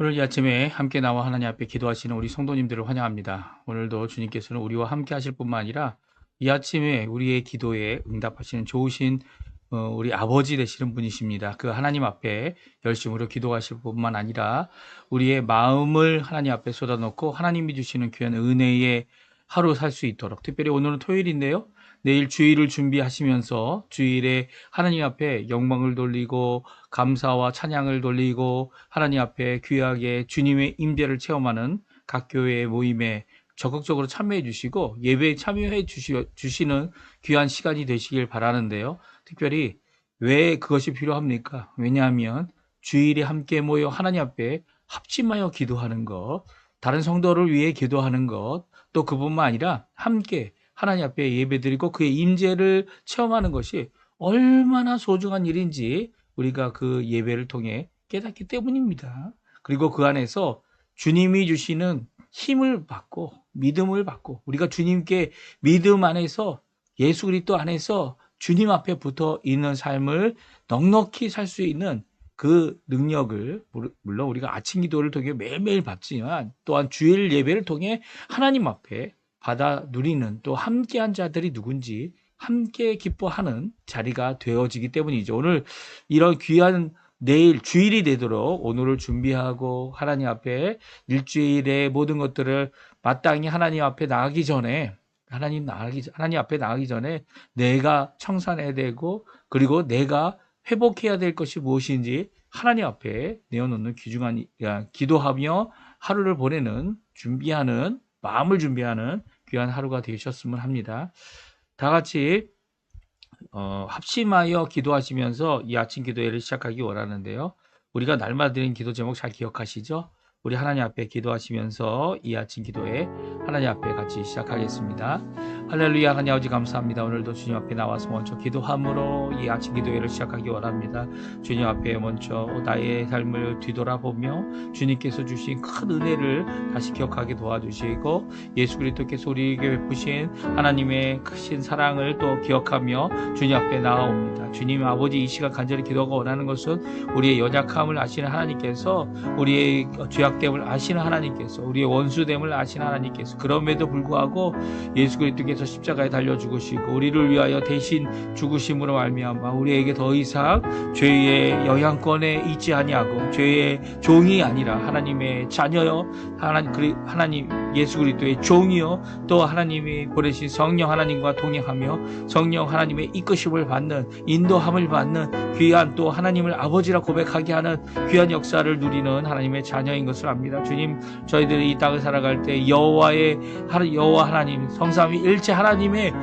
오늘 이 아침에 함께 나와 하나님 앞에 기도하시는 우리 성도님들을 환영합니다. 오늘도 주님께서는 우리와 함께 하실 뿐만 아니라 이 아침에 우리의 기도에 응답하시는 좋으신 우리 아버지 되시는 분이십니다. 그 하나님 앞에 열심으로 기도하실 뿐만 아니라 우리의 마음을 하나님 앞에 쏟아놓고 하나님이 주시는 귀한 은혜의 하루 살 수 있도록, 특별히 오늘은 토요일인데요. 내일 주일을 준비하시면서 주일에 하나님 앞에 영광을 돌리고 감사와 찬양을 돌리고 하나님 앞에 귀하게 주님의 임재를 체험하는 각 교회의 모임에 적극적으로 참여해 주시고 예배에 참여해 주시는 귀한 시간이 되시길 바라는데요. 특별히 왜 그것이 필요합니까? 왜냐하면 주일에 함께 모여 하나님 앞에 합심하여 기도하는 것, 다른 성도를 위해 기도하는 것, 또 그뿐만 아니라 함께 하나님 앞에 예배드리고 그의 임재를 체험하는 것이 얼마나 소중한 일인지 우리가 그 예배를 통해 깨닫기 때문입니다. 그리고 그 안에서 주님이 주시는 힘을 받고 믿음을 받고 우리가 주님께 믿음 안에서 예수 그리스도 안에서 주님 앞에 붙어 있는 삶을 넉넉히 살 수 있는 그 능력을 물론 우리가 아침 기도를 통해 매일매일 받지만 또한 주일 예배를 통해 하나님 앞에 받아 누리는 또 함께한 자들이 누군지 함께 기뻐하는 자리가 되어지기 때문이죠. 오늘 이런 귀한 내일 주일이 되도록 오늘을 준비하고 하나님 앞에 일주일의 모든 것들을 마땅히 하나님 앞에 나가기 전에 하나님 앞에 나가기 전에 내가 청산해야 되고 그리고 내가 회복해야 될 것이 무엇인지 하나님 앞에 내어놓는 귀중한 기도하며 하루를 보내는 준비하는 마음을 준비하는 귀한 하루가 되셨으면 합니다. 다 같이 합심하여 기도하시면서 이 아침 기도회를 시작하기 원하는데요. 우리가 날마다 드리는 기도 제목 잘 기억하시죠? 우리 하나님 앞에 기도하시면서 이 아침 기도회 하나님 앞에 같이 시작하겠습니다. 할렐루야. 하나님 아버지 감사합니다. 오늘도 주님 앞에 나와서 먼저 기도함으로 이 아침 기도회를 시작하기 원합니다. 주님 앞에 먼저 나의 삶을 뒤돌아보며 주님께서 주신 큰 은혜를 다시 기억하게 도와주시고 예수 그리스도께서 우리에게 베푸신 하나님의 크신 사랑을 또 기억하며 주님 앞에 나아옵니다. 주님 아버지 이 시간 간절히 기도하고 원하는 것은 우리의 연약함을 아시는 하나님께서 우리의 죄악됨을 아시는 하나님께서 우리의 원수됨을 아시는 하나님께서 그럼에도 불구하고 예수 그리스도께서 십자가에 달려 죽으시고 우리를 위하여 대신 죽으심으로 말미암아 우리에게 더 이상 죄의 영향권에 있지 아니하고 죄의 종이 아니라 하나님의 자녀요 하나님 예수 그리스도의 종이요 또 하나님이 보내신 성령 하나님과 동행하며 성령 하나님의 이끄심을 받는 인도함을 받는 귀한 또 하나님을 아버지라 고백하게 하는 귀한 역사를 누리는 하나님의 자녀인 것을 압니다. 주님 저희들이 이 땅을 살아갈 때 여호와 하나님 성삼위 일체 하나님을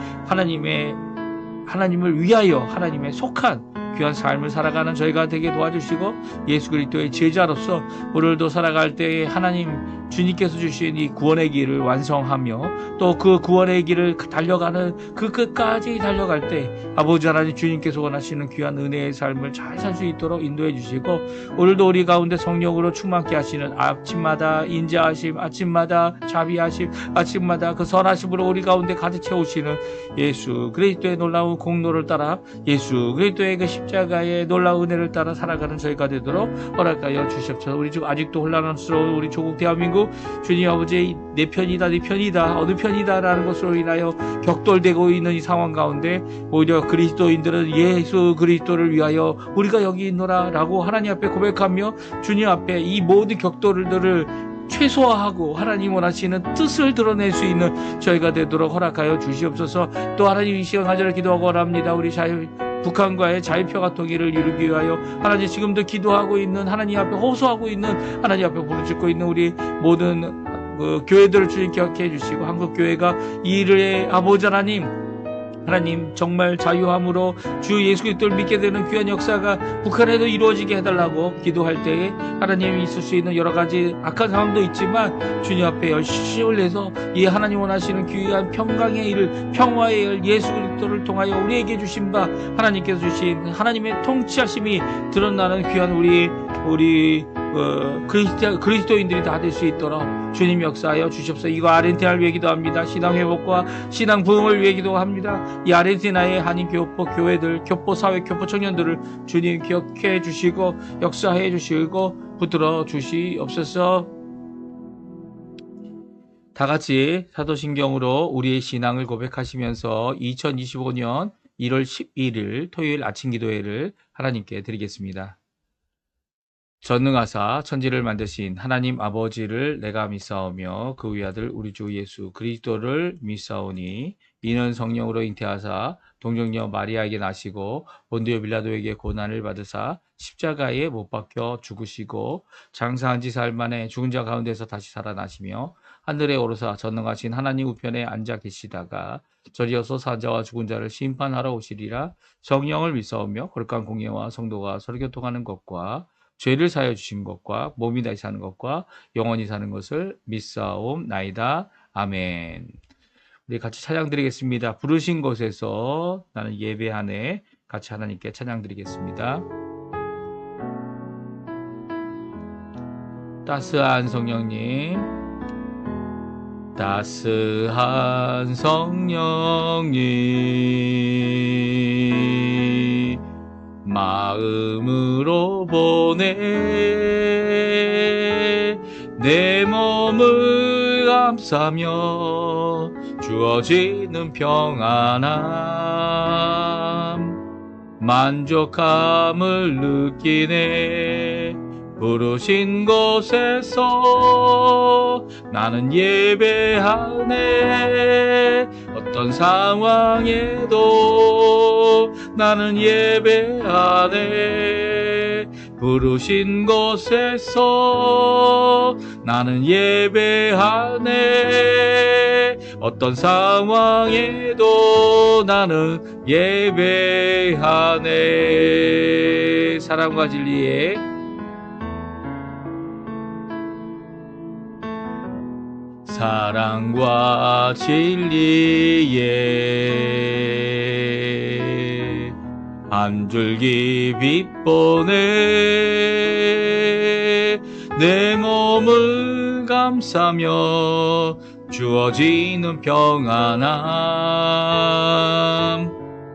위하여 하나님의 속한 귀한 삶을 살아가는 저희가 되게 도와주시고 예수 그리스도의 제자로서 오늘도 살아갈 때 하나님 주님께서 주신 이 구원의 길을 완성하며 또 그 구원의 길을 달려가는 그 끝까지 달려갈 때 아버지 하나님 주님께서 원하시는 귀한 은혜의 삶을 잘 살 수 있도록 인도해 주시고 오늘도 우리 가운데 성령으로 충만케 하시는 아침마다 인자하심 아침마다 자비하심 아침마다 그 선하심으로 우리 가운데 가득 채우시는 예수 그리스도의 놀라운 공로를 따라 예수 그리스도의 그 십자가의 놀라운 은혜를 따라 살아가는 저희가 되도록 허락하여 주시옵소서. 우리 지금 아직도 혼란스러운 우리 조국 대한민국 주님 아버지 내 편이다 어느 편이다 라는 것으로 인하여 격돌되고 있는 이 상황 가운데 오히려 그리스도인들은 예수 그리스도를 위하여 우리가 여기 있노라 라고 하나님 앞에 고백하며 주님 앞에 이 모든 격돌들을 최소화하고 하나님 원하시는 뜻을 드러낼 수 있는 저희가 되도록 허락하여 주시옵소서. 또 하나님 이 시간 간절히 기도하고 원합니다. 우리 북한과의 자유평화 통일을 이루기 위하여 하나님 지금도 기도하고 있는 하나님 앞에 호소하고 있는 하나님 앞에 부르짖고 있는 우리 모든 교회들을 주님 기억해 주시고 한국교회가 이 일의 아버지 하나님 정말 자유함으로 주 예수 그리스도를 믿게 되는 귀한 역사가 북한에도 이루어지게 해달라고 기도할 때에 하나님이 있을 수 있는 여러 가지 악한 상황도 있지만 주님 앞에 열심을 내서 이 하나님 원하시는 귀한 평강의 일 평화의 일 예수 그리스도를 통하여 우리에게 주신 바 하나님께서 주신 하나님의 통치하심이 드러나는 귀한 우리 그리스도인들이 다 될 수 있도록 주님 역사하여 주시옵소서. 이거 아르헨티나를 위해 기도합니다. 신앙 회복과 신앙 부흥을 위해 기도합니다. 이 아르헨티나의 한인 교포 교회들, 교포 사회, 교포 청년들을 주님 기억해 주시고 역사해 주시고 붙들어 주시옵소서. 다 같이 사도신경으로 우리의 신앙을 고백하시면서 2025년 1월 11일 토요일 아침 기도회를 하나님께 드리겠습니다. 전능하사 천지를 만드신 하나님 아버지를 내가 믿사오며 그 위아들 우리 주 예수 그리스도를 믿사오니 이는 성령으로 잉태하사 동정녀 마리아에게 나시고 본디오 빌라도에게 고난을 받으사 십자가에 못 박혀 죽으시고 장사한 지 사흘 만에 죽은 자 가운데서 다시 살아나시며 하늘에 오르사 전능하신 하나님 우편에 앉아 계시다가 저리어서 산자와 죽은 자를 심판하러 오시리라. 성령을 믿사오며 거룩한 공예와 성도가 서로 교통하는 것과 죄를 사하여 주신 것과 몸이 다시 사는 것과 영원히 사는 것을 믿사옵나이다. 아멘. 우리 같이 찬양 드리겠습니다. 부르신 곳에서 나는 예배하네. 같이 하나님께 찬양 드리겠습니다. 따스한 성령님, 따스한 성령님, 마음으로 보내 내 몸을 감싸며 주어지는 평안함 만족함을 느끼네. 부르신 곳에서 나는 예배하네. 어떤 상황에도 나는 예배하네. 부르신 곳에서 나는 예배하네. 어떤 상황에도 나는 예배하네. 사랑과 진리에 사랑과 진리에 한 줄기 빛 보내 내 몸을 감싸며 주어지는 평안함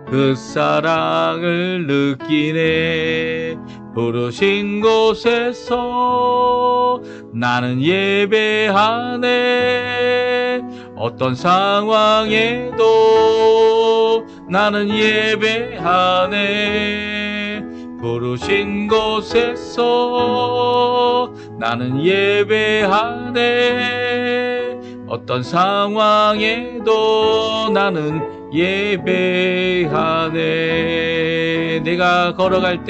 그 사랑을 느끼네. 부르신 곳에서 나는 예배하네. 어떤 상황에도 나는 예배하네. 부르신 곳에서 나는 예배하네. 어떤 상황에도 나는 예배하네. 내가 걸어갈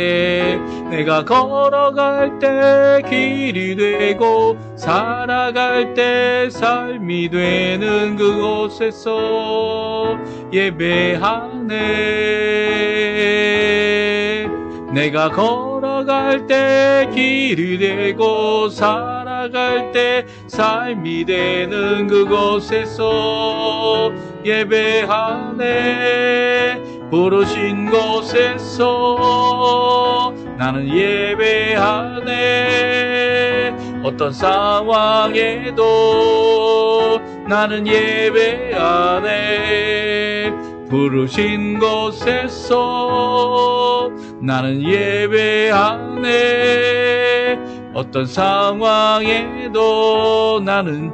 때 길이 되고 살아갈 때 삶이 되는 그곳에서 예배하네. 내가 걸어갈 때 길이 되고 살아갈 때 삶이 되는 그곳에서 예배하네. 부르신 곳에서 나는 예배하네. 어떤 상황에도 나는 예배하네. 부르신 곳에서 나는 예배하네. 어떤 상황에도 나는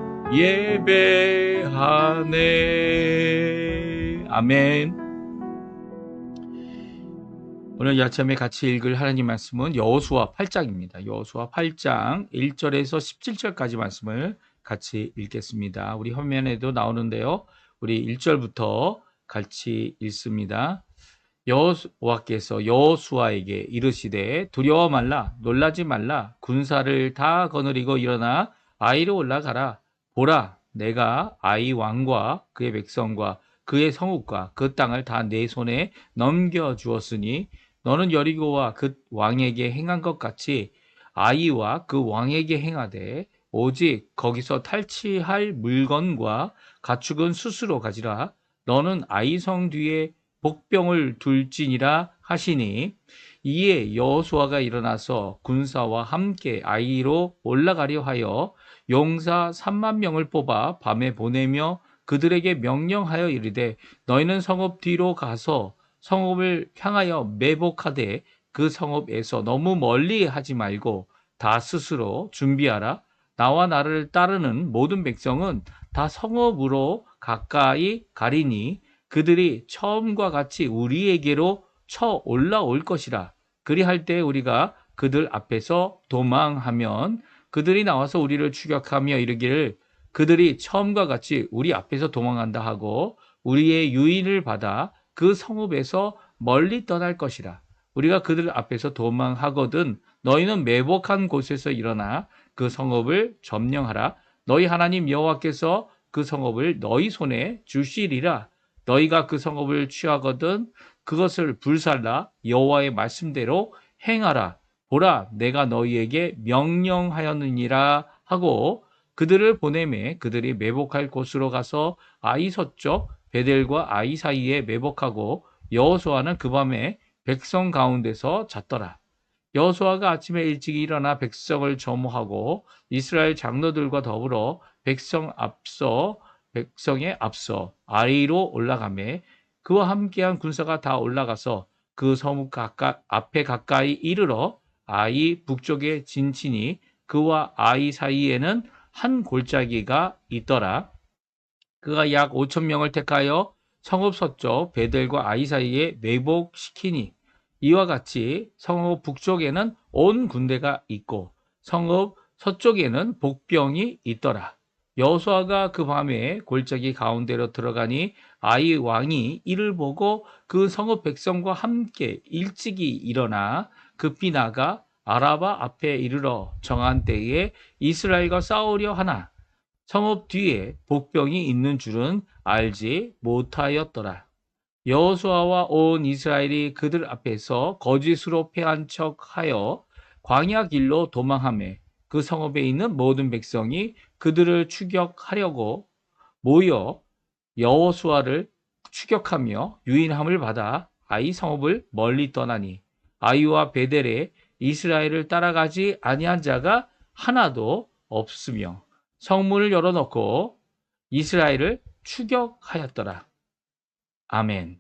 예배하네. 아멘. 오늘 이 아침에 같이 읽을 하나님 말씀은 여호수아 8장입니다. 여호수아 8장 1절에서 17절까지 말씀을 같이 읽겠습니다. 우리 화면에도 나오는데요. 우리 1절부터 같이 읽습니다. 여호와께서 여호수아에게 이르시되 두려워 말라 놀라지 말라 군사를 다 거느리고 일어나 아이로 올라가라. 보라 내가 아이 왕과 그의 백성과 그의 성읍과 그 땅을 다 내 손에 넘겨주었으니 너는 여리고와 그 왕에게 행한 것 같이 아이와 그 왕에게 행하되 오직 거기서 탈취할 물건과 가축은 스스로 가지라. 너는 아이 성 뒤에 복병을 둘지니라 하시니 이에 여호수아가 일어나서 군사와 함께 아이로 올라가려 하여 용사 3만 명을 뽑아 밤에 보내며 그들에게 명령하여 이르되 너희는 성읍 뒤로 가서 성읍을 향하여 매복하되 그 성읍에서 너무 멀리 하지 말고 다 스스로 준비하라. 나와 나를 따르는 모든 백성은 다 성읍으로 가까이 가리니 그들이 처음과 같이 우리에게로 쳐 올라올 것이라. 그리할 때 우리가 그들 앞에서 도망하면 그들이 나와서 우리를 추격하며 이르기를 그들이 처음과 같이 우리 앞에서 도망한다 하고 우리의 유인을 받아 그 성읍에서 멀리 떠날 것이라. 우리가 그들 앞에서 도망하거든 너희는 매복한 곳에서 일어나 그 성읍을 점령하라. 너희 하나님 여호와께서 그 성읍을 너희 손에 주시리라. 너희가 그 성읍을 취하거든 그것을 불살라 여호와의 말씀대로 행하라. 보라, 내가 너희에게 명령하였느니라 하고 그들을 보내매 그들이 매복할 곳으로 가서 아이 서쪽 베델과 아이 사이에 매복하고 여호수아는 그 밤에 백성 가운데서 잤더라. 여호수아가 아침에 일찍 일어나 백성을 점호하고 이스라엘 장로들과 더불어 백성에 앞서 아이로 올라가매 그와 함께한 군사가 다 올라가서 그 성읍 앞에 가까이 이르러 아이 북쪽에 진치니 그와 아이 사이에는 한 골짜기가 있더라. 그가 약 5천 명을 택하여 성읍 서쪽 베델과 아이 사이에 매복시키니 이와 같이 성읍 북쪽에는 온 군대가 있고 성읍 서쪽에는 복병이 있더라. 여호수아가 그 밤에 골짜기 가운데로 들어가니 아이 왕이 이를 보고 그 성읍 백성과 함께 일찍이 일어나 급히 나가 아라바 앞에 이르러 정한 때에 이스라엘과 싸우려 하나 성읍 뒤에 복병이 있는 줄은 알지 못하였더라. 여호수아와 온 이스라엘이 그들 앞에서 거짓으로 패한 척하여 광야 길로 도망하며 그 성읍에 있는 모든 백성이 그들을 추격하려고 모여 여호수아를 추격하며 유인함을 받아 아이 성읍을 멀리 떠나니 아이와 베델에 이스라엘을 따라가지 아니한 자가 하나도 없으며 성문을 열어놓고 이스라엘을 추격하였더라. 아멘.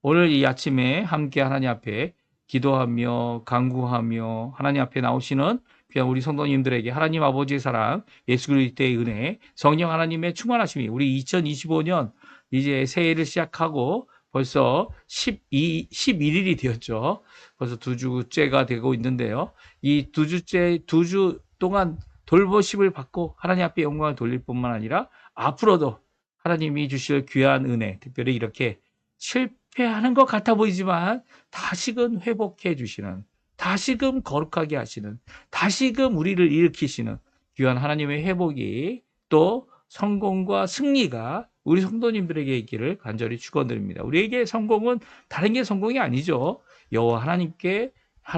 오늘 이 아침에 함께 하나님 앞에 기도하며 간구하며 하나님 앞에 나오시는 귀한 우리 성도님들에게 하나님 아버지의 사랑, 예수 그리스도의 은혜, 성령 하나님의 충만하심이 우리 2025년 이제 새해를 시작하고 벌써 11일이 되었죠. 벌써 두 주째가 되고 있는데요. 이 두 주 동안 돌보심을 받고 하나님 앞에 영광을 돌릴 뿐만 아니라 앞으로도 하나님이 주실 귀한 은혜, 특별히 이렇게 실패하는 것 같아 보이지만 다시금 회복해 주시는, 다시금 거룩하게 하시는, 다시금 우리를 일으키시는 귀한 하나님의 회복이 또 성공과 승리가 우리 성도님들에게 있기를 간절히 축원드립니다. 우리에게 성공은 다른 게 성공이 아니죠. 여호와 하나님께,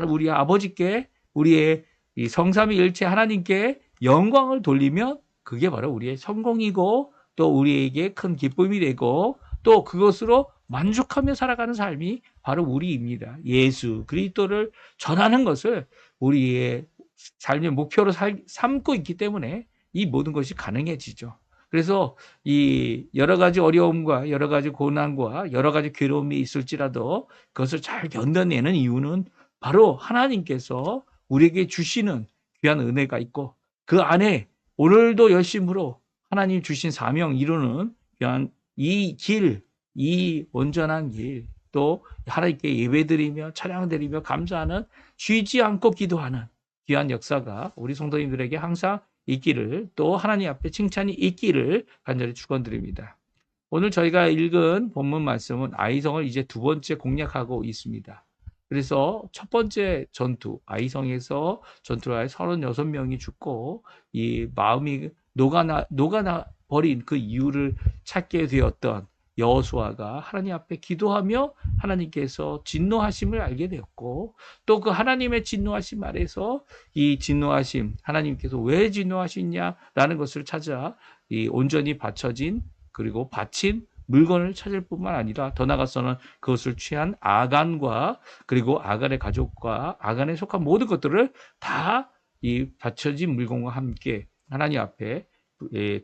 우리 아버지께, 우리의 이 성삼위일체 하나님께 영광을 돌리면 그게 바로 우리의 성공이고 또 우리에게 큰 기쁨이 되고 또 그것으로 만족하며 살아가는 삶이 바로 우리입니다. 예수 그리스도를 전하는 것을 우리의 삶의 목표로 삼고 있기 때문에 이 모든 것이 가능해지죠. 그래서 이 여러 가지 어려움과 여러 가지 고난과 여러 가지 괴로움이 있을지라도 그것을 잘 견뎌내는 이유는 바로 하나님께서 우리에게 주시는 귀한 은혜가 있고 그 안에 오늘도 열심으로 하나님 주신 사명 이루는 귀한 이 길, 이 온전한 길, 또 하나님께 예배드리며 찬양드리며 감사하는 쉬지 않고 기도하는 귀한 역사가 우리 성도님들에게 항상 있기를 또 하나님 앞에 칭찬이 있기를 간절히 축원드립니다. 오늘 저희가 읽은 본문 말씀은 아이성을 이제 두 번째 공략하고 있습니다. 그래서 첫 번째 전투, 아이성에서 전투를 하여 36명이 죽고 이 마음이 녹아나 버린 그 이유를 찾게 되었던 여호수아가 하나님 앞에 기도하며 하나님께서 진노하심을 알게 되었고 또 그 하나님의 진노하심 아래서 이 진노하심 하나님께서 왜 진노하시냐라는 것을 찾아 이 온전히 바쳐진 그리고 바친 물건을 찾을 뿐만 아니라 더 나아가서는 그것을 취한 아간과 그리고 아간의 가족과 아간에 속한 모든 것들을 다 이 바쳐진 물건과 함께 하나님 앞에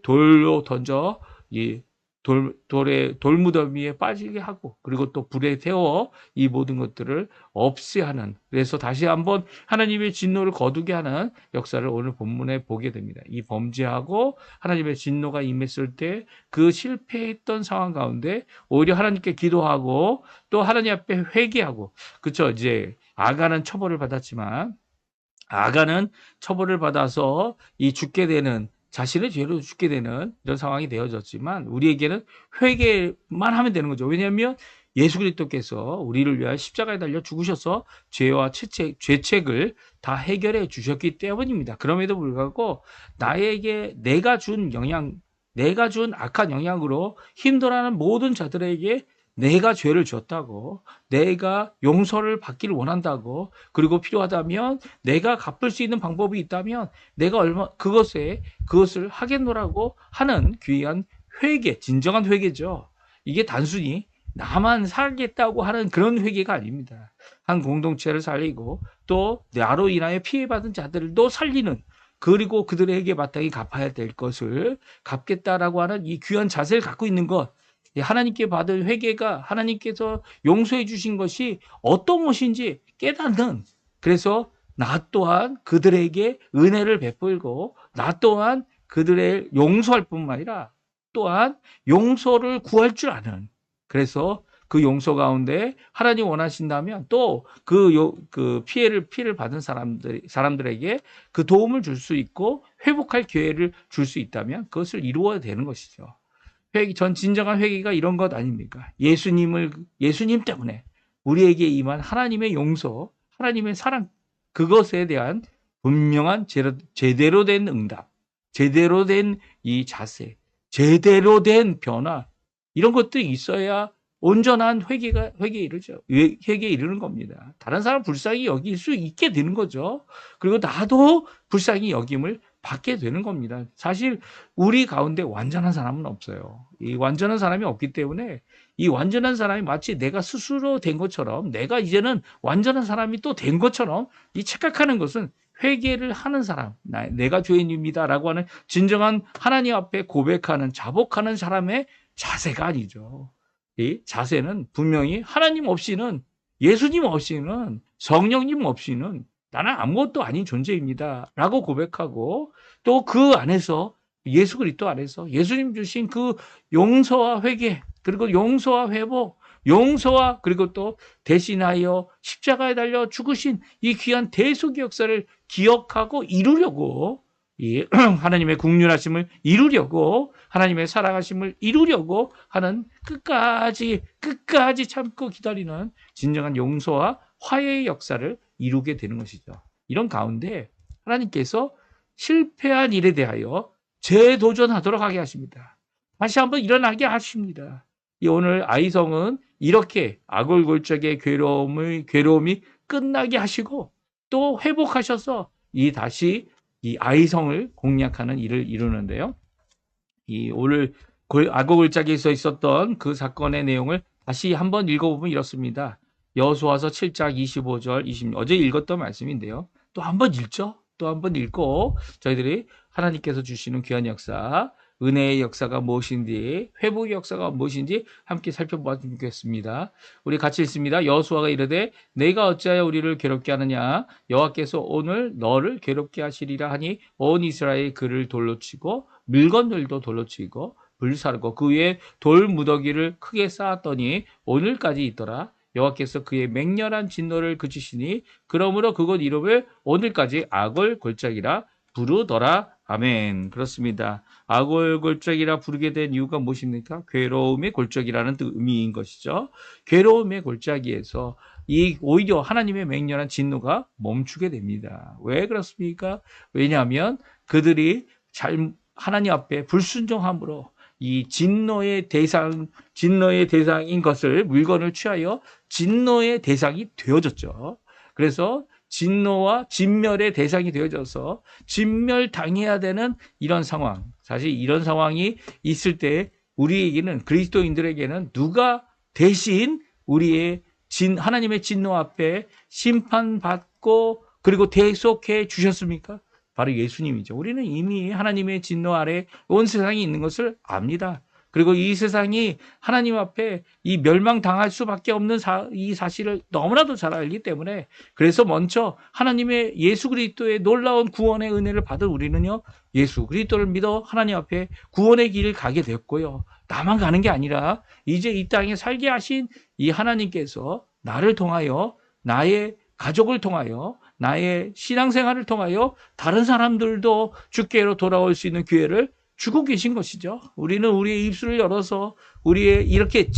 돌로 던져 이 돌무더미에 빠지게 하고, 그리고 또 불에 태워 이 모든 것들을 없애야 하는, 그래서 다시 한번 하나님의 진노를 거두게 하는 역사를 오늘 본문에 보게 됩니다. 이 범죄하고 하나님의 진노가 임했을 때 그 실패했던 상황 가운데 오히려 하나님께 기도하고 또 하나님 앞에 회개하고, 그쵸? 이제 아간은 처벌을 받았지만, 아간은 처벌을 받아서 이 죽게 되는, 자신의 죄로 죽게 되는 이런 상황이 되어졌지만, 우리에게는 회개만 하면 되는 거죠. 왜냐하면 예수 그리스도께서 우리를 위하여 십자가에 달려 죽으셔서 죄와 죄책을 다 해결해 주셨기 때문입니다. 그럼에도 불구하고 나에게 내가 준 악한 영향으로 힘들어하는 모든 자들에게 내가 죄를 졌다고, 내가 용서를 받기를 원한다고, 그리고 필요하다면 내가 갚을 수 있는 방법이 있다면 내가 그것을 하겠노라고 하는 귀한 회개, 진정한 회개죠. 이게 단순히 나만 살겠다고 하는 그런 회개가 아닙니다. 한 공동체를 살리고 또 나로 인하여 피해받은 자들도 살리는, 그리고 그들에게 마땅히 갚아야 될 것을 갚겠다라고 하는 이 귀한 자세를 갖고 있는 것, 하나님께 받은 회개가 하나님께서 용서해 주신 것이 어떤 것인지 깨닫는, 그래서 나 또한 그들에게 은혜를 베풀고 나 또한 그들의 용서할 뿐만 아니라 또한 용서를 구할 줄 아는, 그래서 그 용서 가운데 하나님 원하신다면 또 그 피해를 받은 사람들에게 그 도움을 줄 수 있고 회복할 기회를 줄 수 있다면 그것을 이루어야 되는 것이죠. 진정한 회개가 이런 것 아닙니까? 예수님 때문에 우리에게 임한 하나님의 용서, 하나님의 사랑, 그것에 대한 분명한 제대로 된 응답, 제대로 된 이 자세, 제대로 된 변화, 이런 것들이 있어야 온전한 회개에 이르는 겁니다. 다른 사람 불쌍히 여길 수 있게 되는 거죠. 그리고 나도 불쌍히 여김을 받게 되는 겁니다. 사실 우리 가운데 완전한 사람은 없어요. 이 완전한 사람이 없기 때문에 이 완전한 사람이 마치 내가 스스로 된 것처럼, 내가 이제는 완전한 사람이 또 된 것처럼 이 착각하는 것은 회개를 하는 사람, 내가 죄인입니다라고 하는 진정한 하나님 앞에 고백하는, 자복하는 사람의 자세가 아니죠. 이 자세는 분명히 하나님 없이는, 예수님 없이는, 성령님 없이는 나는 아무것도 아닌 존재입니다 라고 고백하고, 또 그 안에서 예수 그리스도 안에서 예수님 주신 그 용서와 회개, 그리고 용서와 회복, 용서와 그리고 또 대신하여 십자가에 달려 죽으신 이 귀한 대속의 역사를 기억하고 이루려고, 이 하나님의 국률하심을 이루려고, 하나님의 사랑하심을 이루려고 하는 끝까지 참고 기다리는 진정한 용서와 화해의 역사를 이루게 되는 것이죠. 이런 가운데 하나님께서 실패한 일에 대하여 재도전하도록 하게 하십니다. 다시 한번 일어나게 하십니다. 오늘 아이성은 이렇게 아골골적의 괴로움이 끝나게 하시고 또 회복하셔서 다시 이 아이성을 공략하는 일을 이루는데요. 오늘 아골골짜기에서 있었던 그 사건의 내용을 다시 한번 읽어보면 이렇습니다. 여호수아서 7장 25절 26, 어제 읽었던 말씀인데요. 또 한번 읽죠. 또 한번 읽고 저희들이 하나님께서 주시는 귀한 역사, 은혜의 역사가 무엇인지, 회복의 역사가 무엇인지 함께 살펴보았으면 좋겠습니다. 우리 같이 읽습니다. 여호수아가 이르되 내가 어찌하여 우리를 괴롭게 하느냐, 여호와께서 오늘 너를 괴롭게 하시리라 하니 온 이스라엘 그를 돌로 치고 물건들도 돌로 치고 불사르고 그 위에 돌 무더기를 크게 쌓았더니 오늘까지 있더라. 여호와께서 그의 맹렬한 진노를 그치시니 그러므로 그곳 이름을 오늘까지 아골골짜기라 부르더라. 아멘. 그렇습니다. 아골골짜기라 부르게 된 이유가 무엇입니까? 괴로움의 골짜기라는 의미인 것이죠. 괴로움의 골짜기에서 오히려 하나님의 맹렬한 진노가 멈추게 됩니다. 왜 그렇습니까? 왜냐하면 그들이 하나님 앞에 불순종함으로 이 진노의 대상인 것을, 물건을 취하여 진노의 대상이 되어졌죠. 그래서 진노와 진멸의 대상이 되어져서 진멸당해야 되는 이런 상황. 사실 이런 상황이 있을 때 우리에게는, 그리스도인들에게는 누가 대신 우리의 하나님의 진노 앞에 심판받고 그리고 대속해 주셨습니까? 바로 예수님이죠. 우리는 이미 하나님의 진노 아래 온 세상이 있는 것을 압니다. 그리고 이 세상이 하나님 앞에 이 멸망당할 수밖에 없는 이 사실을 너무나도 잘 알기 때문에, 그래서 먼저 하나님의 예수 그리스도의 놀라운 구원의 은혜를 받은 우리는요, 예수 그리스도를 믿어 하나님 앞에 구원의 길을 가게 됐고요. 나만 가는 게 아니라 이제 이 땅에 살게 하신 이 하나님께서 나를 통하여, 나의 가족을 통하여, 나의 신앙생활을 통하여 다른 사람들도 주께로 돌아올 수 있는 기회를 주고 계신 것이죠. 우리는 우리의 입술을 열어서 우리의 이렇게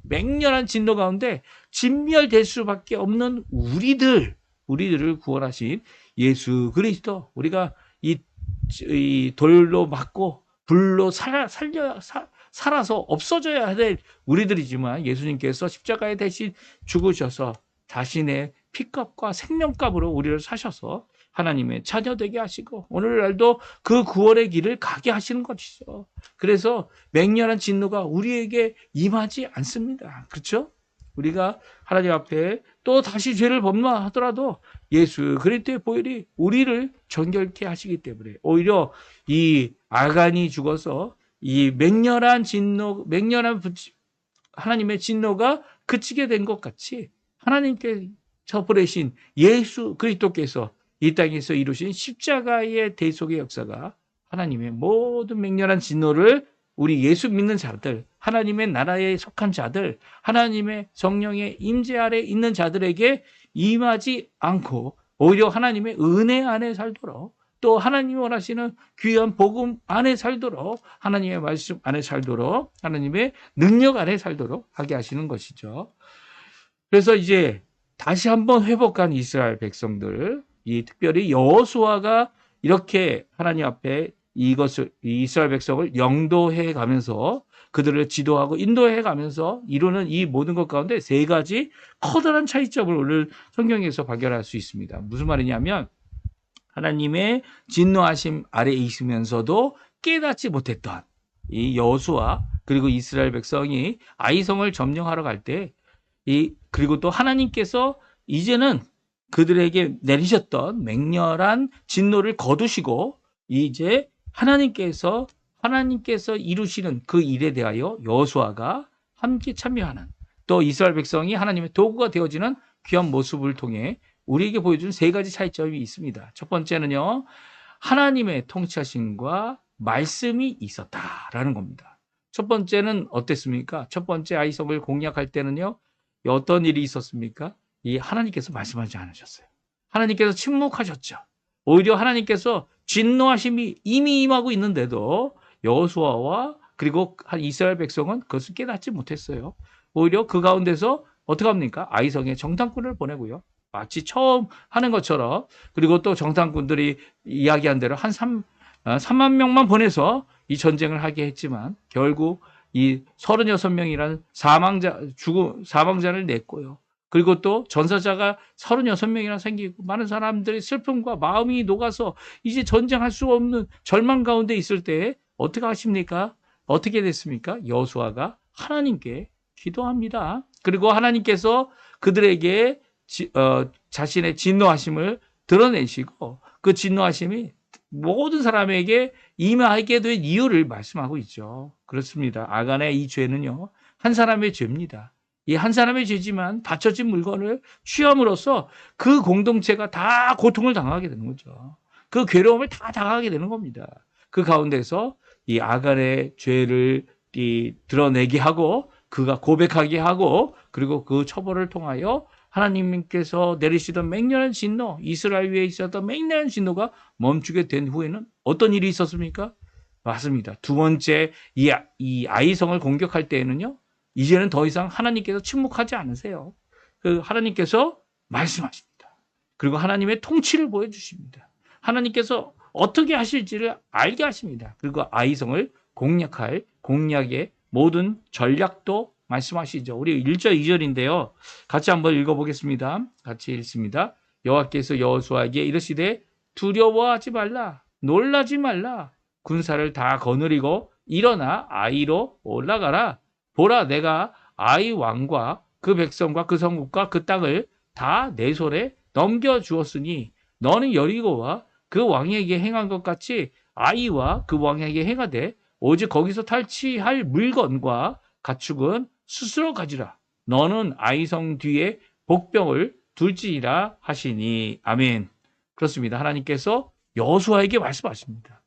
맹렬한 진노 가운데 진멸될 수밖에 없는 우리들을 구원하신 예수 그리스도, 우리가 이 돌로 맞고 불로 살아서 없어져야 될 우리들이지만, 예수님께서 십자가에 대신 죽으셔서 자신의 피값과 생명값으로 우리를 사셔서 하나님의 자녀 되게 하시고 오늘날도 그 구원의 길을 가게 하시는 것이죠. 그래서 맹렬한 진노가 우리에게 임하지 않습니다. 그렇죠? 우리가 하나님 앞에 또 다시 죄를 범하더라도 예수 그리스도의 보혈이 우리를 정결케 하시기 때문에, 오히려 이 아간이 죽어서 이 맹렬한 하나님의 진노가 그치게 된 것 같이, 하나님께서 보내신 예수 그리스도께서 이 땅에서 이루신 십자가의 대속의 역사가 하나님의 모든 맹렬한 진노를 우리 예수 믿는 자들, 하나님의 나라에 속한 자들, 하나님의 성령의 임재 아래 있는 자들에게 임하지 않고 오히려 하나님의 은혜 안에 살도록, 또 하나님이 원하시는 귀한 복음 안에 살도록, 하나님의 말씀 안에 살도록, 하나님의 능력 안에 살도록 하게 하시는 것이죠. 그래서 이제 다시 한번 회복한 이스라엘 백성들, 이 특별히 여호수아가 이렇게 하나님 앞에 이것을, 이스라엘 백성을 영도해 가면서 그들을 지도하고 인도해 가면서 이루는 이 모든 것 가운데 세 가지 커다란 차이점을 오늘 성경에서 발견할 수 있습니다. 무슨 말이냐면, 하나님의 진노하심 아래에 있으면서도 깨닫지 못했던 이 여호수아, 그리고 이스라엘 백성이 아이성을 점령하러 갈 때, 그리고 또 하나님께서 이제는 그들에게 내리셨던 맹렬한 진노를 거두시고 이제 하나님께서 이루시는 그 일에 대하여 여호수아가 함께 참여하는, 또 이스라엘 백성이 하나님의 도구가 되어지는 귀한 모습을 통해 우리에게 보여준 세 가지 차이점이 있습니다. 첫 번째는요, 하나님의 통치하심과 말씀이 있었다라는 겁니다. 첫 번째는 어땠습니까? 첫 번째 아이성을 공략할 때는요, 어떤 일이 있었습니까? 이 하나님께서 말씀하지 않으셨어요. 하나님께서 침묵하셨죠. 오히려 하나님께서 진노하심이 이미 임하고 있는데도 여호수아와 그리고 이스라엘 백성은 그것을 깨닫지 못했어요. 오히려 그 가운데서 어떻게 합니까? 아이성에 정탐꾼을 보내고요. 마치 처음 하는 것처럼, 그리고 또 정탐꾼들이 이야기한 대로 한 3만 명만 보내서 이 전쟁을 하게 했지만 결국 이 36명이라는 사망자를 냈고요. 그리고 또 전사자가 36명이나 생기고 많은 사람들의 슬픔과 마음이 녹아서 이제 전쟁할 수 없는 절망 가운데 있을 때 어떻게 하십니까? 어떻게 됐습니까? 여호수아가 하나님께 기도합니다. 그리고 하나님께서 그들에게 자신의 진노하심을 드러내시고 그 진노하심이 모든 사람에게 임하게 된 이유를 말씀하고 있죠. 그렇습니다. 아간의 이 죄는요, 한 사람의 죄입니다. 이 한 사람의 죄지만 바쳐진 물건을 취함으로써 그 공동체가 다 고통을 당하게 되는 거죠. 그 괴로움을 다 당하게 되는 겁니다. 그 가운데서 이 아간의 죄를 드러내게 하고 그가 고백하게 하고, 그리고 그 처벌을 통하여 하나님께서 내리시던 맹렬한 진노, 이스라엘 위에 있었던 맹렬한 진노가 멈추게 된 후에는 어떤 일이 있었습니까? 맞습니다. 두 번째 이 아이성을 공격할 때에는요, 이제는 더 이상 하나님께서 침묵하지 않으세요. 그 하나님께서 말씀하십니다. 그리고 하나님의 통치를 보여주십니다. 하나님께서 어떻게 하실지를 알게 하십니다. 그리고 아이성을 공략할 공략의 모든 전략도 말씀하시죠. 우리 1절, 2절인데요. 같이 한번 읽어보겠습니다. 같이 읽습니다. 여호와께서 여호수아에게 이르시되 두려워하지 말라, 놀라지 말라. 군사를 다 거느리고 일어나 아이로 올라가라. 보라, 내가 아이 왕과 그 백성과 그 성국과 그 땅을 다 내 손에 넘겨주었으니 너는 여리고와 그 왕에게 행한 것 같이 아이와 그 왕에게 행하되 오직 거기서 탈취할 물건과 가축은 스스로 가지라. 너는 아이성 뒤에 복병을 둘지니라 하시니. 아멘. 그렇습니다. 하나님께서 여호수아에게 말씀하십니다.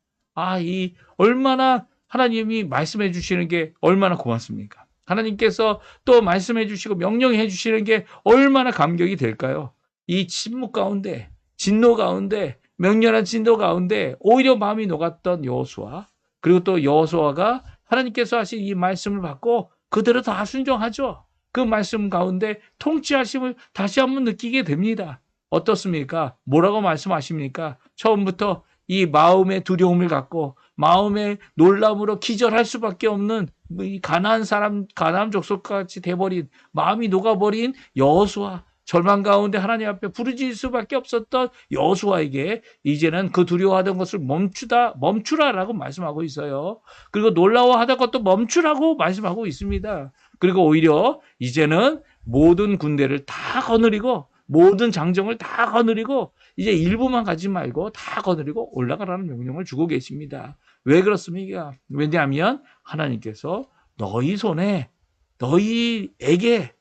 이 얼마나 하나님이 말씀해 주시는 게 얼마나 고맙습니까? 하나님께서 또 말씀해 주시고 명령해 주시는 게 얼마나 감격이 될까요? 이 침묵 가운데, 진노 가운데, 맹렬한 진노 가운데 오히려 마음이 녹았던 여호수아, 그리고 또 여호수아가 하나님께서 하신 이 말씀을 받고 그대로 다 순종하죠. 그 말씀 가운데 통치하심을 다시 한번 느끼게 됩니다. 어떻습니까? 뭐라고 말씀하십니까? 처음부터 이 마음의 두려움을 갖고 마음의 놀람으로 기절할 수밖에 없는 이 가나안 사람, 가나안 족속같이 돼버린, 마음이 녹아버린 여호수아, 절망 가운데 하나님 앞에 부르짖을 수밖에 없었던 여호수아에게 이제는 그 두려워하던 것을 멈추라라고 말씀하고 있어요. 그리고 놀라워하던 것도 멈추라고 말씀하고 있습니다. 그리고 오히려 이제는 모든 군대를 다 거느리고 모든 장정을 다 거느리고 이제 일부만 가지 말고 다 거느리고 올라가라는 명령을 주고 계십니다. 왜 그렇습니까? 왜냐하면 하나님께서 너희 손에, 너희에게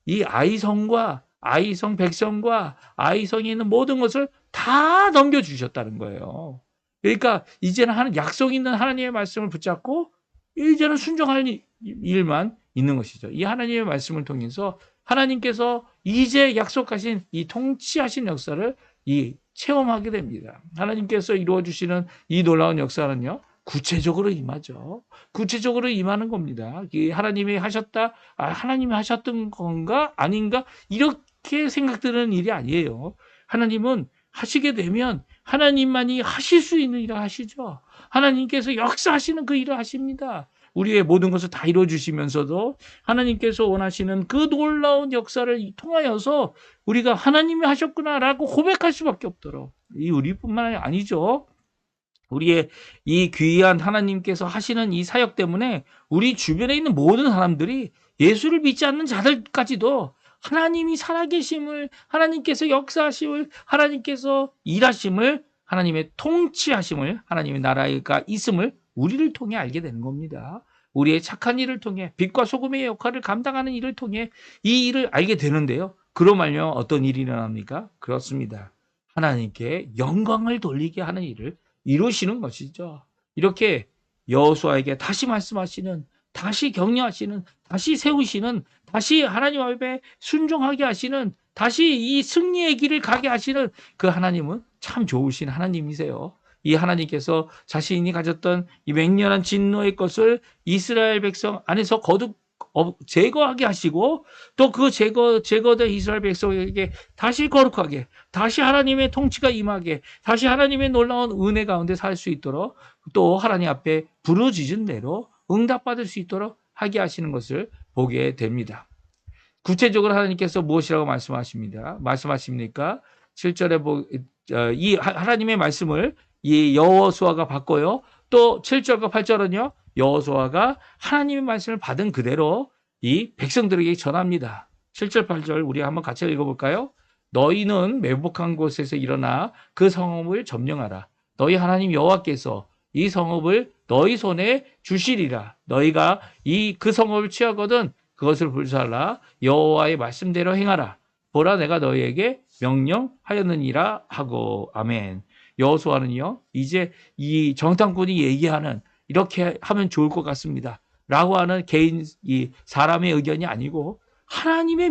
이 아이성과 아이성 백성과 아이성에 있는 모든 것을 다 넘겨주셨다는 거예요. 그러니까 이제는 약속 있는 하나님의 말씀을 붙잡고 이제는 순종할 일만 있는 것이죠. 이 하나님의 말씀을 통해서 하나님께서 이제 약속하신 이 통치하신 역사를 체험하게 됩니다. 하나님께서 이루어주시는 이 놀라운 역사는요, 구체적으로 임하죠. 구체적으로 임하는 겁니다. 하나님이 하셨다, 하나님이 하셨던 건가 아닌가 이렇게 생각되는 일이 아니에요. 하나님은 하시게 되면 하나님만이 하실 수 있는 일을 하시죠. 하나님께서 역사하시는 그 일을 하십니다. 우리의 모든 것을 다 이루어주시면서도 하나님께서 원하시는 그 놀라운 역사를 통하여서 우리가 하나님이 하셨구나라고 고백할 수밖에 없도록, 우리뿐만 아니죠. 우리의 이 귀한 하나님께서 하시는 이 사역 때문에 우리 주변에 있는 모든 사람들이 예수를 믿지 않는 자들까지도 하나님이 살아계심을, 하나님께서 역사하심을, 하나님께서 일하심을, 하나님의 통치하심을, 하나님의 나라가 있음을 우리를 통해 알게 되는 겁니다. 우리의 착한 일을 통해, 빛과 소금의 역할을 감당하는 일을 통해 이 일을 알게 되는데요. 그로 말미암아 어떤 일이 일어납니까? 그렇습니다. 하나님께 영광을 돌리게 하는 일을 이루시는 것이죠. 이렇게 여호수아에게 다시 말씀하시는, 다시 격려하시는, 다시 세우시는, 다시 하나님 앞에 순종하게 하시는, 다시 이 승리의 길을 가게 하시는 그 하나님은 참 좋으신 하나님이세요. 이 하나님께서 자신이 가졌던 이 맹렬한 진노의 것을 이스라엘 백성 안에서 거듭 제거하게 하시고, 또 그 제거된 이스라엘 백성에게 다시 거룩하게, 다시 하나님의 통치가 임하게, 다시 하나님의 놀라운 은혜 가운데 살 수 있도록, 또 하나님 앞에 부르짖은 대로 응답받을 수 있도록 하게 하시는 것을 보게 됩니다. 구체적으로 하나님께서 무엇이라고 말씀하십니까? 7절에 이 하나님의 말씀을 이 여호수아가 받고요. 또 7절과 8절은요. 여호수아가 하나님의 말씀을 받은 그대로 이 백성들에게 전합니다. 7절, 8절 우리 한번 같이 읽어볼까요? 너희는 매복한 곳에서 일어나 그 성읍을 점령하라. 너희 하나님 여호와께서 이 성읍을 너희 손에 주시리라. 너희가 그 성읍을 취하거든 그것을 불살라. 여호와의 말씀대로 행하라. 보라 내가 너희에게 명령하였느니라 하고. 아멘. 여호수아는요, 이제 이 정탐꾼이 얘기하는, 이렇게 하면 좋을 것 같습니다 라고 하는 사람의 의견이 아니고 하나님의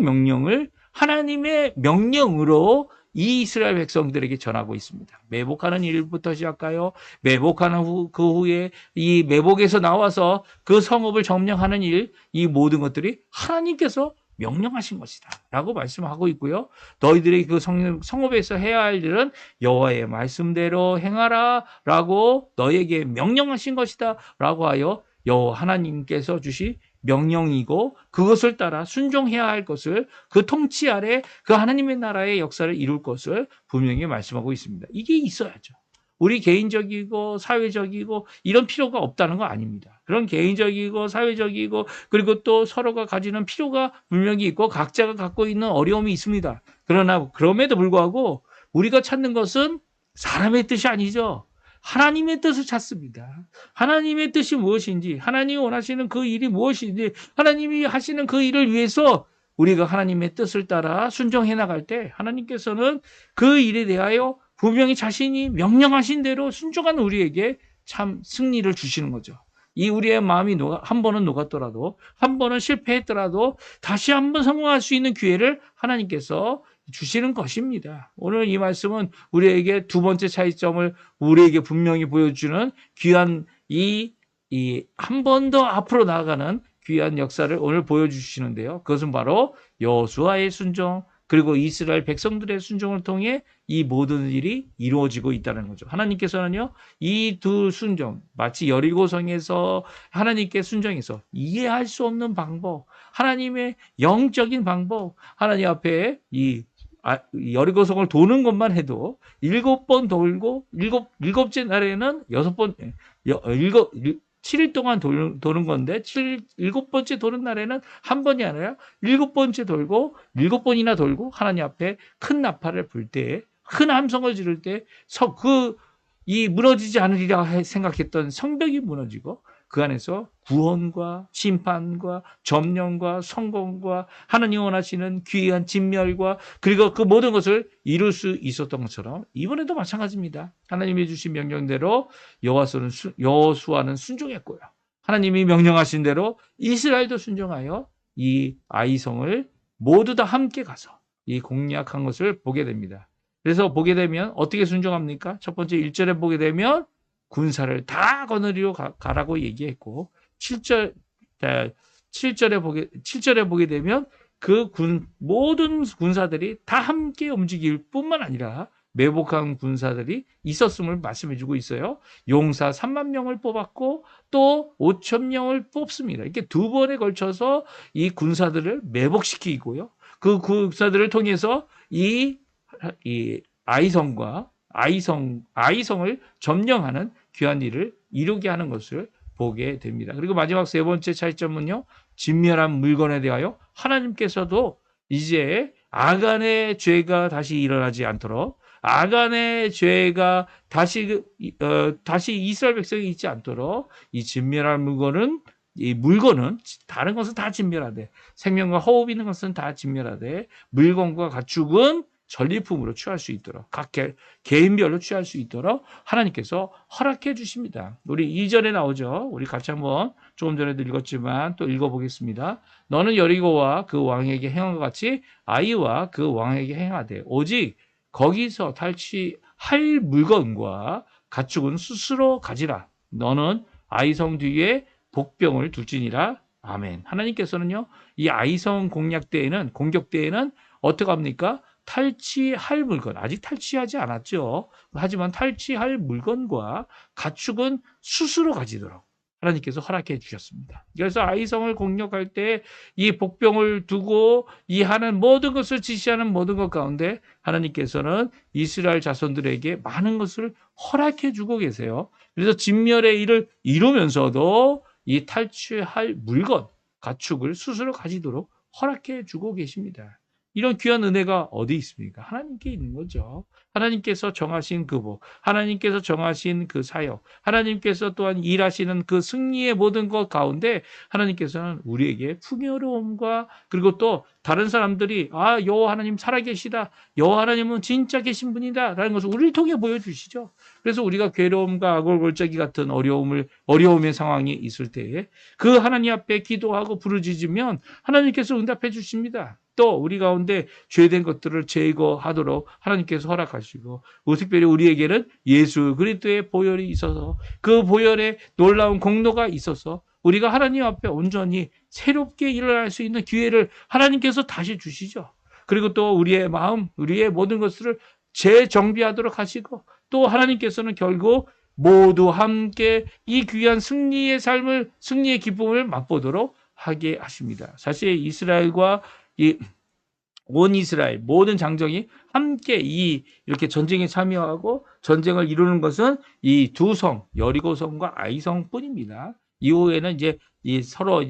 명령으로 이 이스라엘 백성들에게 전하고 있습니다. 매복하는 일부터 시작하여 매복하는 그 후에 이 매복에서 나와서 그 성읍을 점령하는 일, 이 모든 것들이 하나님께서 명령하신 것이다 라고 말씀하고 있고요. 너희들이 그 성읍에서 해야 할 일은 여호와의 말씀대로 행하라 라고 너희에게 명령하신 것이다 라고 하여 여호와 하나님께서 주신 명령이고, 그것을 따라 순종해야 할 것을, 그 통치 아래 그 하나님의 나라의 역사를 이룰 것을 분명히 말씀하고 있습니다. 이게 있어야죠. 우리 개인적이고 사회적이고 이런 필요가 없다는 거 아닙니다. 그런 개인적이고 사회적이고 그리고 또 서로가 가지는 필요가 분명히 있고 각자가 갖고 있는 어려움이 있습니다. 그러나 그럼에도 불구하고 우리가 찾는 것은 사람의 뜻이 아니죠. 하나님의 뜻을 찾습니다. 하나님의 뜻이 무엇인지, 하나님이 원하시는 그 일이 무엇인지, 하나님이 하시는 그 일을 위해서 우리가 하나님의 뜻을 따라 순종해 나갈 때 하나님께서는 그 일에 대하여 분명히 자신이 명령하신 대로 순종한 우리에게 참 승리를 주시는 거죠. 이 우리의 마음이 한 번은 녹았더라도, 한 번은 실패했더라도 다시 한 번 성공할 수 있는 기회를 하나님께서 주시는 것입니다. 오늘 이 말씀은 우리에게 두 번째 차이점을 우리에게 분명히 보여주는 귀한 한 번 더 앞으로 나아가는 귀한 역사를 오늘 보여주시는데요. 그것은 바로 여호수아의 순종, 그리고 이스라엘 백성들의 순종을 통해 이 모든 일이 이루어지고 있다는 거죠. 하나님께서는요, 이 두 순종, 마치 여리고성에서 하나님께 순종해서 이해할 수 없는 방법, 하나님의 영적인 방법, 하나님 앞에 여리고성을 도는 것만 해도 7번 돌고 일곱째 날에는 7일 동안 도는 건데 7번째 도는 날에는 한 번이 아니라 7번째 돌고 7번이나 돌고 하나님 앞에 큰 나팔을 불 때, 큰 함성을 지를 때 이 무너지지 않으리라 생각했던 성벽이 무너지고 그 안에서 구원과 심판과 점령과 성공과 하나님 원하시는 귀한 진멸과 그리고 그 모든 것을 이룰 수 있었던 것처럼 이번에도 마찬가지입니다. 하나님이 주신 명령대로 여호수아는 순종했고요. 하나님이 명령하신 대로 이스라엘도 순종하여 이 아이성을 모두 다 함께 가서 이 공략한 것을 보게 됩니다. 그래서 보게 되면 어떻게 순종합니까? 첫 번째 1절에 보게 되면 군사를 다 거느리러 가라고 얘기했고 7절에 보게 되면 모든 군사들이 다 함께 움직일 뿐만 아니라 매복한 군사들이 있었음을 말씀해 주고 있어요. 용사 3만 명을 뽑았고 또 5천 명을 뽑습니다. 이렇게 두 번에 걸쳐서 이 군사들을 매복시키고요. 그 군사들을 통해서 이 아이성을 점령하는 귀한 일을 이루게 하는 것을 보게 됩니다. 그리고 마지막 세 번째 차이점은요, 진멸한 물건에 대하여 하나님께서도 이제 아간의 죄가 다시 일어나지 않도록, 아간의 죄가 다시 이스라엘 백성이 있지 않도록 이 진멸한 물건은 다른 것은 다 진멸하되, 생명과 호흡 있는 것은 다 진멸하되, 물건과 가축은 전리품으로 취할 수 있도록, 각 개인별로 취할 수 있도록 하나님께서 허락해 주십니다. 우리 2절에 나오죠. 우리 같이 한번 조금 전에도 읽었지만 또 읽어보겠습니다. 너는 여리고와 그 왕에게 행한 것 같이 아이와 그 왕에게 행하되 오직 거기서 탈취할 물건과 가축은 스스로 가지라. 너는 아이성 뒤에 복병을 둘지니라. 아멘. 하나님께서는요, 이 아이성 공격 때에는 어떻게 합니까? 탈취할 물건, 아직 탈취하지 않았죠. 하지만 탈취할 물건과 가축은 스스로 가지도록 하나님께서 허락해 주셨습니다. 그래서 아이성을 공격할 때 이 복병을 두고 이 하는 모든 것을 지시하는 모든 것 가운데 하나님께서는 이스라엘 자손들에게 많은 것을 허락해 주고 계세요. 그래서 진멸의 일을 이루면서도 이 탈취할 물건, 가축을 스스로 가지도록 허락해 주고 계십니다. 이런 귀한 은혜가 어디 있습니까? 하나님께 있는 거죠. 하나님께서 정하신 그 복, 하나님께서 정하신 그 사역, 하나님께서 또한 일하시는 그 승리의 모든 것 가운데 하나님께서는 우리에게 풍요로움과 그리고 또 다른 사람들이 여호와 하나님 살아계시다, 여호와 하나님은 진짜 계신 분이다 라는 것을 우리를 통해 보여주시죠. 그래서 우리가 괴로움과 아골골짜기 같은 어려움의 상황이 있을 때에 그 하나님 앞에 기도하고 부르짖으면 하나님께서 응답해 주십니다. 또 우리 가운데 죄된 것들을 제거하도록 하나님께서 허락하시고, 특별히 우리에게는 예수 그리스도의 보혈이 있어서 그 보혈에 놀라운 공로가 있어서 우리가 하나님 앞에 온전히 새롭게 일어날 수 있는 기회를 하나님께서 다시 주시죠. 그리고 또 우리의 마음, 우리의 모든 것을 재정비하도록 하시고, 또 하나님께서는 결국 모두 함께 이 귀한 승리의 기쁨을 맛보도록 하게 하십니다. 사실 이스라엘과 온 이스라엘 모든 장정이 함께 이렇게 전쟁에 참여하고 전쟁을 이루는 것은 이 두 성, 여리고성과 아이성뿐입니다. 이후에는 서로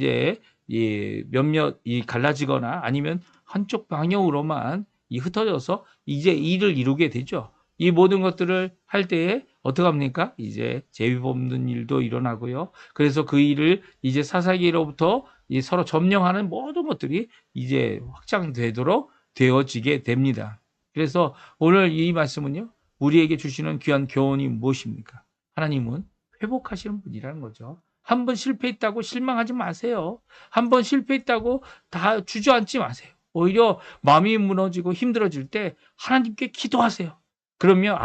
몇몇 갈라지거나 아니면 한쪽 방향으로만 흩어져서 이제 일을 이루게 되죠. 이 모든 것들을 할 때에 어떡합니까? 이제 제비 뽑는 일도 일어나고요. 그래서 그 일을 이제 사사기로부터 서로 점령하는 모든 것들이 이제 확장되도록 되어지게 됩니다. 그래서 오늘 이 말씀은요, 우리에게 주시는 귀한 교훈이 무엇입니까? 하나님은 회복하시는 분이라는 거죠. 한 번 실패했다고 실망하지 마세요. 한 번 실패했다고 다 주저앉지 마세요. 오히려 마음이 무너지고 힘들어질 때 하나님께 기도하세요. 그러면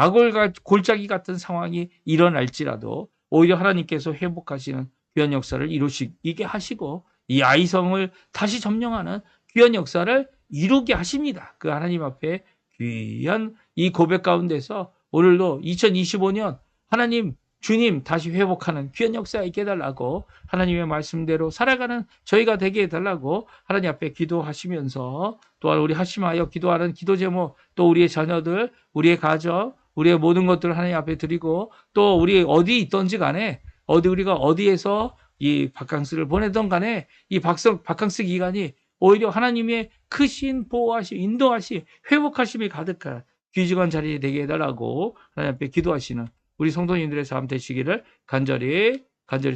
골짜기 같은 상황이 일어날지라도 오히려 하나님께서 회복하시는 귀한 역사를 이루시게 하시고 이 아이성을 다시 점령하는 귀한 역사를 이루게 하십니다. 그 하나님 앞에 귀한 이 고백 가운데서 오늘도 2025년 하나님 주님 다시 회복하는 귀한 역사에 있게 해달라고 하나님의 말씀대로 살아가는 저희가 되게 해달라고 하나님 앞에 기도하시면서 또한 우리 합심하여 기도하는 기도 제목 또 우리의 자녀들 우리의 가정 우리의 모든 것들을 하나님 앞에 드리고 또 우리 어디 있던지 간에 우리가 어디에서 이 바캉스를 보내던 간에 이 바캉스 기간이 오히려 하나님의 크신 보호하심 인도하심 회복하심이 가득한 귀중한 자리에 되게 해달라고 하나님 앞에 기도하시는 우리 성도님들의 삶 되시기를 간절히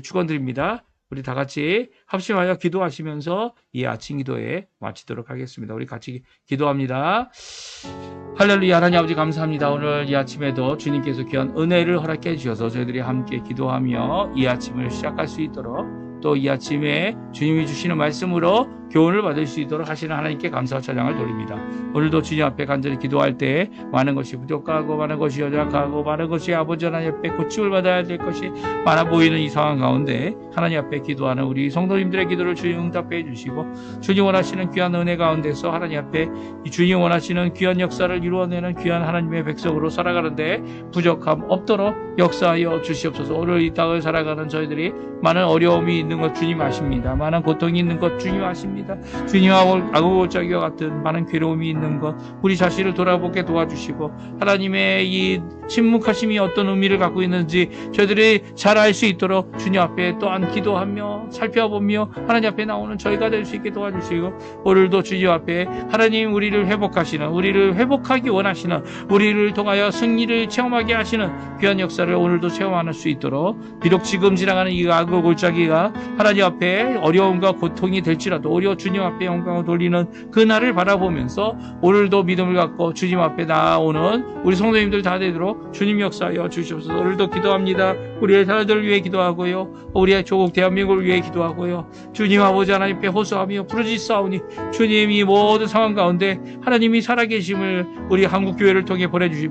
축원드립니다. 우리 다 같이 합심하여 기도하시면서 이 아침 기도에 마치도록 하겠습니다. 우리 같이 기도합니다. 할렐루야. 하나님 아버지 감사합니다. 오늘 이 아침에도 주님께서 귀한 은혜를 허락해 주셔서 저희들이 함께 기도하며 이 아침을 시작할 수 있도록 또 이 아침에 주님이 주시는 말씀으로 교훈을 받을 수 있도록 하시는 하나님께 감사와 찬양을 돌립니다. 오늘도 주님 앞에 간절히 기도할 때 많은 것이 부족하고 많은 것이 연약하고 많은 것이 아버지 하나님 앞에 고침을 받아야 될 것이 많아 보이는 이 상황 가운데 하나님 앞에 기도하는 우리 성도님들의 기도를 주님 응답해 주시고 주님 원하시는 귀한 은혜 가운데서 하나님 앞에 이 주님 원하시는 귀한 역사를 이루어내는 귀한 하나님의 백성으로 살아가는데 부족함 없도록 역사하여 주시옵소서. 오늘 이 땅을 살아가는 저희들이 많은 어려움이 있는 것 주님 아십니다. 많은 고통이 있는 것 주님 아십니다. 주님과 악어골짜기와 같은 많은 괴로움이 있는 것 우리 자신을 돌아보게 도와주시고 하나님의 이 침묵하심이 어떤 의미를 갖고 있는지 저희들이 잘 알 수 있도록 주님 앞에 또한 기도하며 살펴보며 하나님 앞에 나오는 저희가 될 수 있게 도와주시고 오늘도 주님 앞에 하나님 우리를 회복하기 원하시는 우리를 통하여 승리를 체험하게 하시는 귀한 역사를 오늘도 체험할 수 있도록 비록 지금 지나가는 이 악어골짜기가 하나님 앞에 어려움과 고통이 될지라도 오히려 주님 앞에 영광을 돌리는 그 날을 바라보면서 오늘도 믿음을 갖고 주님 앞에 나아오는 우리 성도님들 다 되도록 주님 역사하여 주시옵소서. 오늘도 기도합니다. 우리의 자녀들을 위해 기도하고요. 우리의 조국 대한민국을 위해 기도하고요. 주님 아버지 하나님께 호소하며 부르짖사오니 주님 이 모든 상황 가운데 하나님이 살아계심을 우리 한국교회를 통해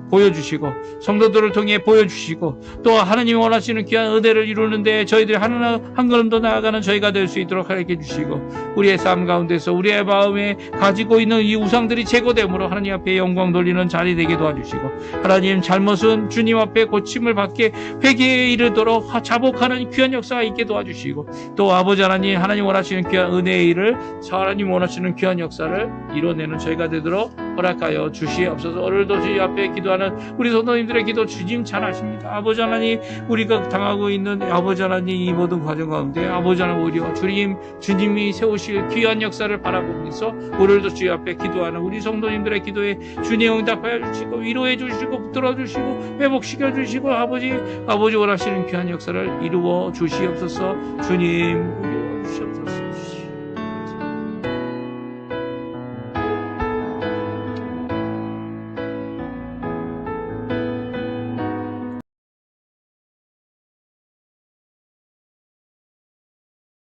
보여주시고 성도들을 통해 보여주시고 또 하나님이 원하시는 귀한 은혜를 이루는데 저희들이 한 걸음 더 나아가는 저희가 될 수 있도록 하게 주시고 우리의 삶 가운데서 우리의 마음에 가지고 있는 이 우상들이 제거됨으로 하나님 앞에 영광 돌리는 자리 되게 도와주시고 하나님 잘못은 주님 앞에 고침을 받게 회개에 이르도록 자복하는 귀한 역사가 있게 도와주시고 또 아버지 하나님 원하시는 귀한 은혜의 일을 하나님 원하시는 귀한 역사를 이뤄내는 저희가 되도록 허락하여 주시옵소서. 오늘도 주님 앞에 기도하는 우리 성도님들의 기도 주님 잘 아십니다. 아버지 하나님 우리가 당하고 있는 아버지 하나님 이 모든 과정 가운데 아버지 하나님 오히려 주님이 세우실 귀한 역사를 바라보면서 오늘도 주님 앞에 기도하는 우리 성도님들의 기도에 주님 응답하여 주시고 위로해 주시고 붙들어 주시고 회복시켜 주시고 아버지 원하시는 귀한 역사를 이루어 주시옵소서. 주님 이루어 주시옵소서.